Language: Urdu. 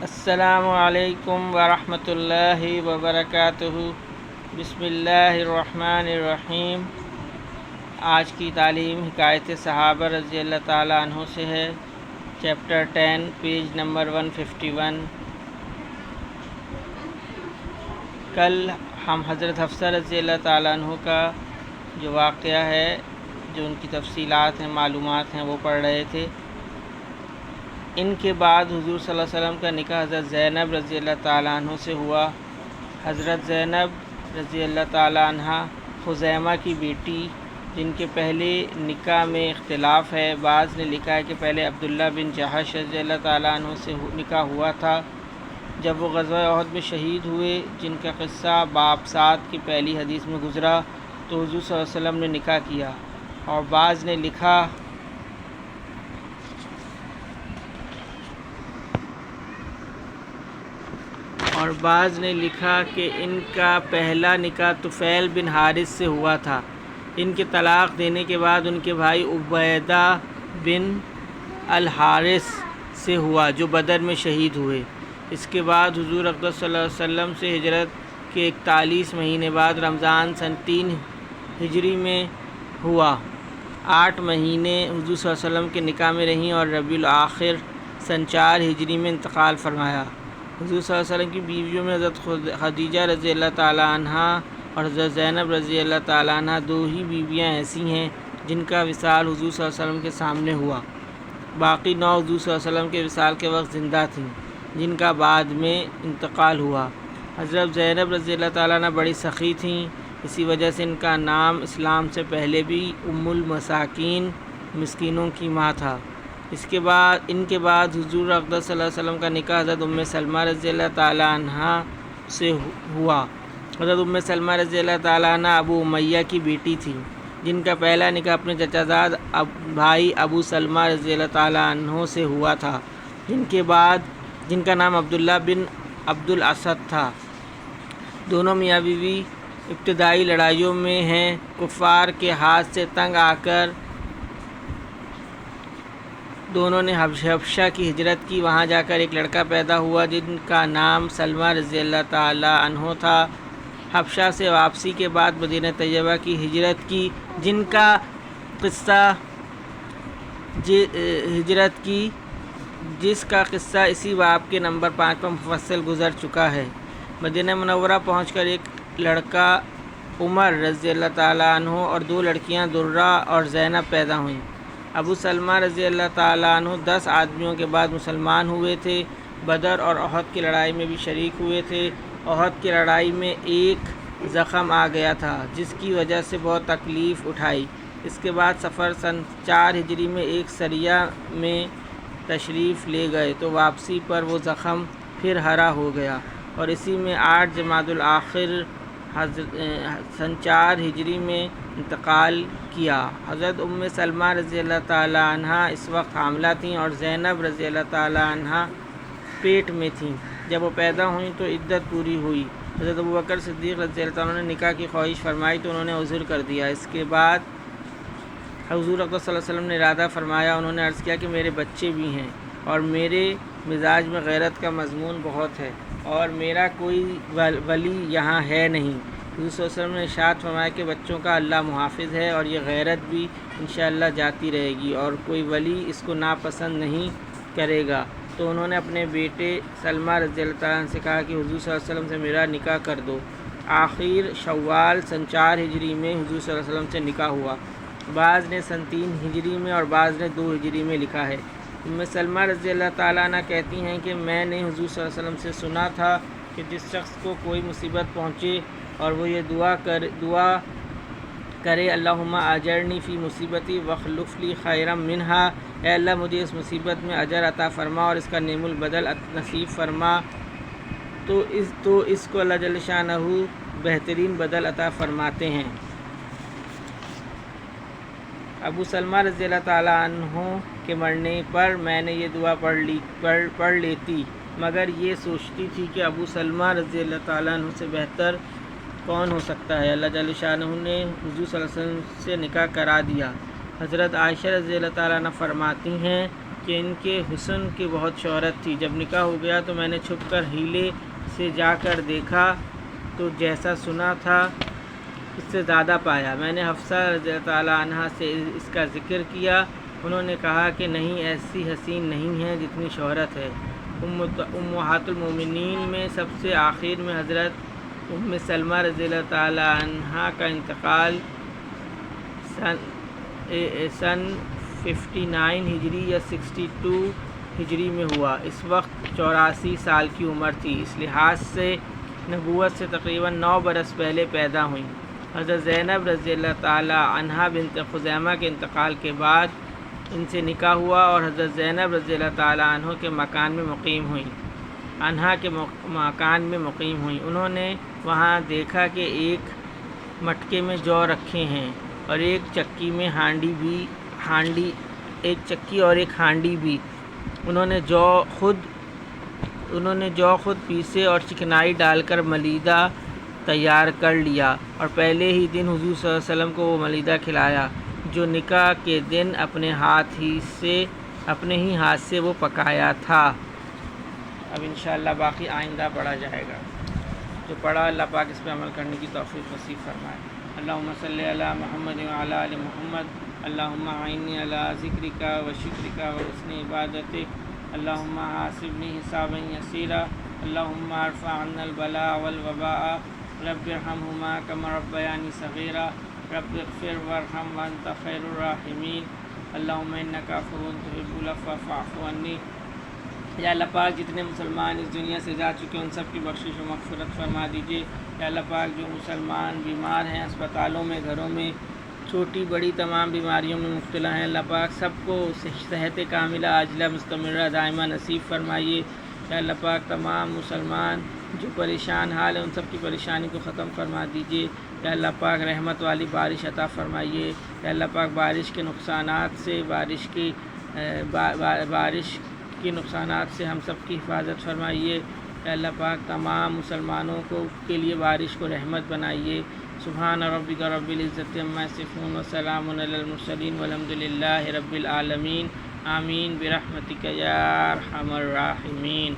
السلام علیکم ورحمۃ اللہ وبرکاتہ۔ بسم اللہ الرحمن الرحیم۔ آج کی تعلیم حکایت صحابہ رضی اللہ تعالیٰ عنہ سے ہے، چیپٹر 10، پیج نمبر 151۔ کل ہم حضرت حفصہ رضی اللہ تعالیٰ عنہ کا جو واقعہ ہے، جو ان کی تفصیلات ہیں، معلومات ہیں، وہ پڑھ رہے تھے۔ ان کے بعد حضور صلی اللہ علیہ وسلم کا نکاح حضرت زینب رضی اللہ تعالیٰ عنہ سے ہوا۔ حضرت زینب رضی اللہ تعالیٰ عنہ خزیمہ کی بیٹی، جن کے پہلے نکاح میں اختلاف ہے۔ بعض نے لکھا ہے کہ پہلے عبداللہ بن جحش رضی اللہ تعالیٰ عنہ سے نکاح ہوا تھا جب وہ غزوہ احد میں شہید ہوئے، جن کا قصہ باب 7 کی پہلی حدیث میں گزرا، تو حضور صلی اللہ علیہ وسلم نے نکاح کیا۔ اور بعض نے لکھا کہ ان کا پہلا نکاح طفیل بن حارث سے ہوا تھا۔ ان کے طلاق دینے کے بعد ان کے بھائی عبیدہ بن الحارث سے ہوا، جو بدر میں شہید ہوئے۔ اس کے بعد حضور اقدس صلی اللہ علیہ وسلم سے ہجرت کے 41 مہینے بعد رمضان سن 3 ہجری میں ہوا۔ 8 مہینے حضور صلی اللہ علیہ وسلم کے نکاح میں رہیں اور ربیع الاخر سن 4 ہجری میں انتقال فرمایا۔ حضور صلی اللہ علیہ وسلم کی بیویوں میں حضرت خدیجہ رضی اللہ تعالیٰ عنہ اور حضرت زینب رضی اللہ تعالیٰ عنہ 2 ہی بیویاں ایسی ہیں جن کا وصال حضور صلی اللہ علیہ وسلم کے سامنے ہوا۔ باقی 9 حضور صلی اللہ علیہ وسلم کے وصال کے وقت زندہ تھیں، جن کا بعد میں انتقال ہوا۔ حضرت زینب رضی اللہ تعالیٰ عنہ بڑی سخی تھیں، اسی وجہ سے ان کا نام اسلام سے پہلے بھی ام المساکین، مسکینوں کی ماں تھا۔ ان کے بعد حضور اقدس صلی اللہ علیہ وسلم کا نکاح حضرت ام سلمہ رضی اللہ تعالیٰ عنہ سے ہوا۔ حضرت ام سلمہ رضی اللہ تعالیٰ عنہ ابو امیہ کی بیٹی تھی، جن کا پہلا نکاح اپنے چچا زاد بھائی ابو سلمہ رضی اللہ تعالیٰ عنہ سے ہوا تھا، جن کا نام عبداللہ بن عبد الاسد تھا۔ دونوں میاں بیوی ابتدائی لڑائیوں میں ہیں۔ کفار کے ہاتھ سے تنگ آ کر دونوں نے حبشہ کی ہجرت کی۔ وہاں جا کر ایک لڑکا پیدا ہوا جن کا نام سلمہ رضی اللہ تعالیٰ عنہ تھا۔ حبشہ سے واپسی کے بعد مدینہ طیبہ کی ہجرت کی، جس کا قصہ اسی باب کے نمبر 5 پر مفصل گزر چکا ہے۔ مدینہ منورہ پہنچ کر ایک لڑکا عمر رضی اللہ تعالیٰ عنہ اور 2 لڑکیاں درہ اور زینب پیدا ہوئیں۔ ابو سلمہ رضی اللہ تعالیٰ عنہ 10 آدمیوں کے بعد مسلمان ہوئے تھے۔ بدر اور احد کی لڑائی میں بھی شریک ہوئے تھے۔ احد کی لڑائی میں ایک زخم آ گیا تھا، جس کی وجہ سے بہت تکلیف اٹھائی۔ اس کے بعد سفر سن 4 ہجری میں ایک سریہ میں تشریف لے گئے تو واپسی پر وہ زخم پھر ہرا ہو گیا، اور اسی میں 8 جمادی الاخر سن 4 ہجری میں انتقال کیا۔ حضرت ام سلمہ رضی اللہ تعالیٰ عنہ اس وقت حاملہ تھیں اور زینب رضی اللہ تعالیٰ عنہ پیٹ میں تھیں۔ جب وہ پیدا ہوئیں تو عدت پوری ہوئی۔ حضرت ابوبکر صدیق رضی اللہ تعالیٰ عنہ نے نکاح کی خواہش فرمائی تو انہوں نے عذر کر دیا۔ اس کے بعد حضور اقدس صلی اللہ علیہ وسلم نے ارادہ فرمایا۔ انہوں نے عرض کیا کہ میرے بچے بھی ہیں اور میرے مزاج میں غیرت کا مضمون بہت ہے، اور میرا کوئی ولی یہاں ہے نہیں۔ حضور صلی اللہ علیہ وسلم نے ارشاد فرمایا کہ بچوں کا اللہ محافظ ہے، اور یہ غیرت بھی انشاءاللہ جاتی رہے گی، اور کوئی ولی اس کو ناپسند نہیں کرے گا۔ تو انہوں نے اپنے بیٹے سلمہ رضی اللہ تعالیٰ عنہ سے کہا کہ حضور صلی اللہ علیہ وسلم سے میرا نکاح کر دو۔ آخر شوال سن 4 ہجری میں حضور صلی اللہ علیہ وسلم سے نکاح ہوا۔ بعض نے سن 3 ہجری میں اور بعض نے 2 ہجری میں لکھا ہے۔ ام سلمہ رضی اللہ تعالیٰ عنہ کہتی ہیں کہ میں نے حضور صلی اللہ علیہ وسلم سے سنا تھا کہ جس شخص کو کوئی مصیبت پہنچے اور وہ یہ دعا کرے اللہم اجرنی فی مصیبتی واخلف لی خیرا منہا، اے اللہ مجھے اس مصیبت میں اجر عطا فرما اور اس کا نعم البدل نصیب فرما، تو اس کو اللہ جل شانہ بہترین بدل عطا فرماتے ہیں۔ ابو سلمہ رضی اللہ تعالیٰ عنہ کے مرنے پر میں نے یہ دعا پڑھ لیتی، مگر یہ سوچتی تھی کہ ابو سلمہ رضی اللہ تعالیٰ عنہ سے بہتر کون ہو سکتا ہے۔ اللہ جل شانہ نے حضور صلی اللہ علیہ وسلم سے نکاح کرا دیا۔ حضرت عائشہ رضی اللہ تعالیٰ عنہ فرماتی ہیں کہ ان کے حسن کی بہت شہرت تھی۔ جب نکاح ہو گیا تو میں نے چھپ کر حیلے سے جا کر دیکھا تو جیسا سنا تھا اس سے زیادہ پایا۔ میں نے حفصہ رضی اللہ تعالیٰ عنہا سے اس کا ذکر کیا، انہوں نے کہا کہ نہیں، ایسی حسین نہیں ہے جتنی شہرت ہے۔ امہات المومنین میں سب سے آخر میں حضرت ام سلمہ رضی اللہ تعالیٰ عنہا کا انتقال سن 59 ہجری یا 62 ہجری میں ہوا۔ اس وقت 84 سال کی عمر تھی، اس لحاظ سے نبوت سے تقریباً 9 برس پہلے پیدا ہوئیں۔ حضرت زینب رضی اللہ تعالیٰ عنہا بنت خزیمہ کے انتقال کے بعد ان سے نکاح ہوا اور حضرت زینب رضی اللہ تعالیٰ عنہ کے مکان میں مقیم ہوئیں۔ انہوں نے وہاں دیکھا کہ ایک مٹکے میں جو رکھے ہیں اور ایک چکی میں ایک چکی اور ایک ہانڈی بھی۔ انہوں نے جو خود پیسے اور چکنائی ڈال کر ملیدہ تیار کر لیا اور پہلے ہی دن حضور صلی اللہ علیہ وسلم کو وہ ملیدہ کھلایا، جو نکاح کے دن اپنے ہی ہاتھ سے وہ پکایا تھا۔ اب انشاءاللہ باقی آئندہ پڑھا جائے گا۔ جو پڑھا اللہ پاک اس پہ عمل کرنے کی توفیق نصیب فرمائے۔ اللہم صلی علی محمد وعلی آل محمد، اللہم اعنی علی ذکرک و شکرک و حسن عبادتک، اللہم حاسبنی حسابا یسیرا، اللہم ارفع عنا البلاء والوباء، رب ارحمہما کما ربیانی صغیرا، رب اغفر وارحم وانت خیر الراحمین، اللہم انک عفو تحب العفو فاعف عنی۔ یا اللہ پاک جتنے مسلمان اس دنیا سے جا چکے ان سب کی بخشش و مغفرت فرما دیجیے۔ یا اللہ پاک جو مسلمان بیمار ہیں اسپتالوں میں، گھروں میں، چھوٹی بڑی تمام بیماریوں میں مبتلا ہیں، اللہ پاک سب کو صحت کاملہ عاجلہ مستمرہ دائمہ نصیب فرمائیے۔ یا اللہ پاک تمام مسلمان جو پریشان حال ہیں ان سب کی پریشانی کو ختم فرما دیجیے۔ یا اللہ پاک رحمت والی بارش عطا فرمائیے۔ یا اللہ پاک بارش کے نقصانات سے بارش کے نقصانات سے ہم سب کی حفاظت فرمائیے۔ یا اللہ پاک تمام مسلمانوں کے لیے بارش کو رحمت بنائیے۔ سبحان ربک رب العزت عما یصفون وسلام علی المرسلین والحمد للہ رب العالمین، آمین برحمتک یا ارحم الراحمین۔